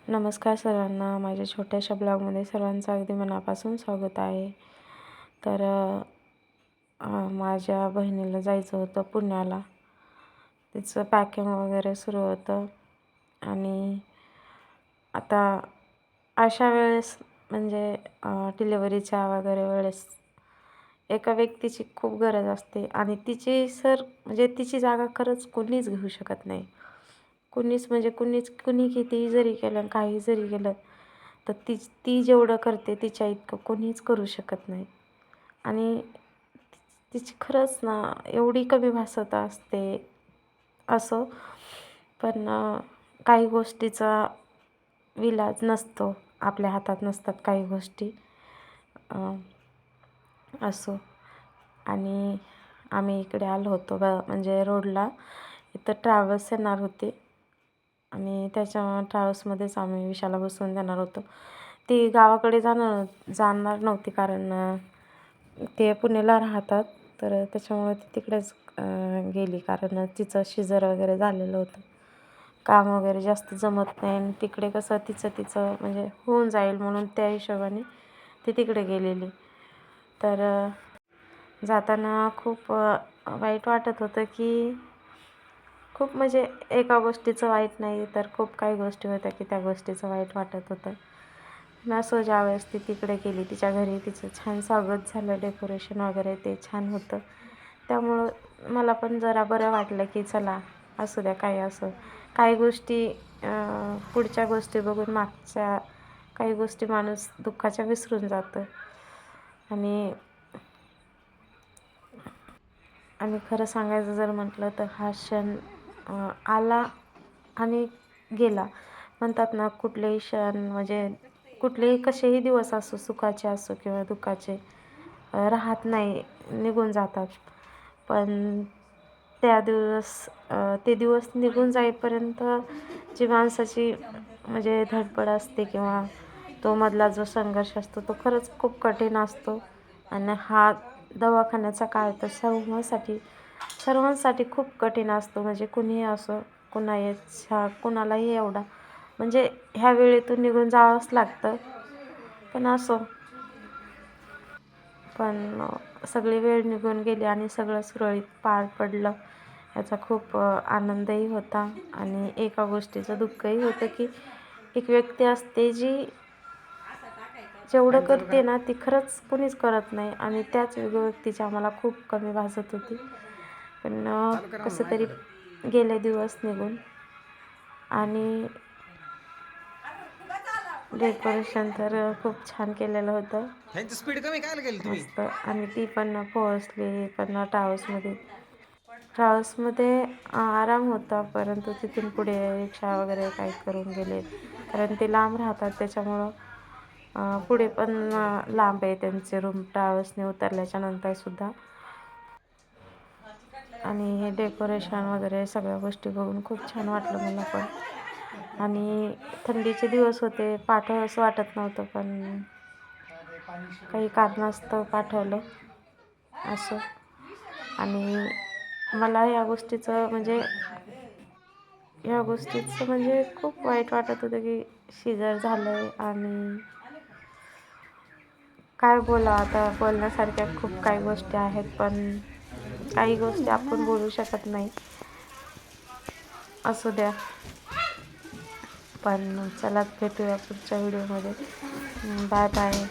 नमस्कार सर्वांना. माझ्या छोट्याशा ब्लॉगमध्ये सर्वांचं अगदी मनापासून स्वागत आहे. तर माझ्या बहिणीला जायचं होतं पुण्याला. तिचं पॅकिंग वगैरे सुरू होतं आणि आता अशा वेळेस म्हणजे डिलिव्हरीच्या वगैरे वेळेस एका व्यक्तीची खूप गरज असते आणि तिची जागा खरंच कोणीच घेऊ शकत नाही. कुणी कितीही जरी केलं काही जरी केलं तर ती जेवढं करते तिच्या इतकं कोणीच करू शकत नाही. आणि तिची खरंच ना एवढी कमी भासता असते असं. पण काही गोष्टीचा विलाज नसतो, आपल्या हातात नसतात काही गोष्टी असो. आणि आम्ही इकडे आलो होतो म्हणजे रोडला इथं ट्रॅव्हल्स येणार होते आणि त्याच्या ट्रॅव्हल्समध्येच आम्ही विशाला बसवून देणार होतो. ती गावाकडे जाणार नव्हती कारण ते पुण्याला राहतात, तर त्याच्यामुळे ती तिकडेच गेली कारण तिचं शिजर वगैरे झालेलं होतं. काम वगैरे जास्त जमत नाही आणि तिकडे कसं तिचं म्हणजे होऊन जाईल म्हणून त्या हिशोबाने ती तिकडे गेलेली. तर जाताना खूप वाईट वाटत होतं की खूप म्हणजे एका गोष्टीचं वाईट नाही तर खूप काही गोष्टी होत्या की त्या गोष्टीचं वाईट वाटत होतं. असं ज्यावेळेस ती तिकडे गेली तिच्या घरी तिचं छान स्वागत झालं, डेकोरेशन वगैरे ते छान होतं. त्यामुळं मला पण जरा बरं वाटलं की चला असू द्या काही असो. काही गोष्टी पुढच्या गोष्टी बघून मागच्या काही गोष्टी माणूस दुःखाच्या विसरून जातं. आणि खरं सांगायचं जर म्हटलं तर हा क्षण आला आणि गेला. म्हणतात ना कुठलेही क्षण म्हणजे कुठलेही कसेही दिवस असो, सुखाचे असो किंवा दुःखाचे, राहत नाही, निघून जातात. पण ते दिवस निघून जाईपर्यंत जी माणसाची म्हणजे धडपड असते किंवा तो मधला जो संघर्ष असतो तो खरंच खूप कठीण असतो. आणि हा दवाखान्याचा काळ तर सर्वांसाठी खूप कठीण असतो. म्हणजे कुणीही असो, कुणालाही एवढा म्हणजे ह्या वेळेतून निघून जावंच लागतं. पण सगळी वेळ निघून गेली आणि सगळं सुरळीत पार पडलं याचा खूप आनंदही होता. आणि एका गोष्टीचं दुःखही होतं की एक व्यक्ती असते जी जेवढं करते ना ती खरंच कुणीच करत नाही आणि त्याच व्यक्तीची आम्हाला खूप कमी भासत होती. पण कसं तरी गेले दिवस निघून आणि डेकोरेशन तर खूप छान केलेलं होतं, स्पीड कमी काय केली तुम्ही? मस्त. आणि ती पण पोहोचली पण ट्रॅव्हल्समध्ये आराम होता, परंतु तिथून पुढे रिक्षा वगैरे काही करून गेले कारण ते लांब राहतात त्याच्यामुळं पुढे पण लांब आहे त्यांचे रूम ट्रॅव्हल्सने उतरल्याच्या नंतरसुद्धा. आणि हे डेकोरेशन वगैरे सगळ्या गोष्टी बघून खूप छान वाटलं मला पण. आणि थंडीचे दिवस होते, पाठवावं असं वाटत नव्हतं पण काही कारणास्तव पाठवलं असं. आणि मला या गोष्टीचं म्हणजे खूप वाईट वाटत होतं की शिजर झालं आहे आणि काय बोलावं आता. बोलण्यासारख्या खूप काही गोष्टी आहेत पण काही गोष्टी आपण बोलू शकत नाही. असू द्या. पण चला भेटूया पुढच्या व्हिडिओमध्ये. Bye bye.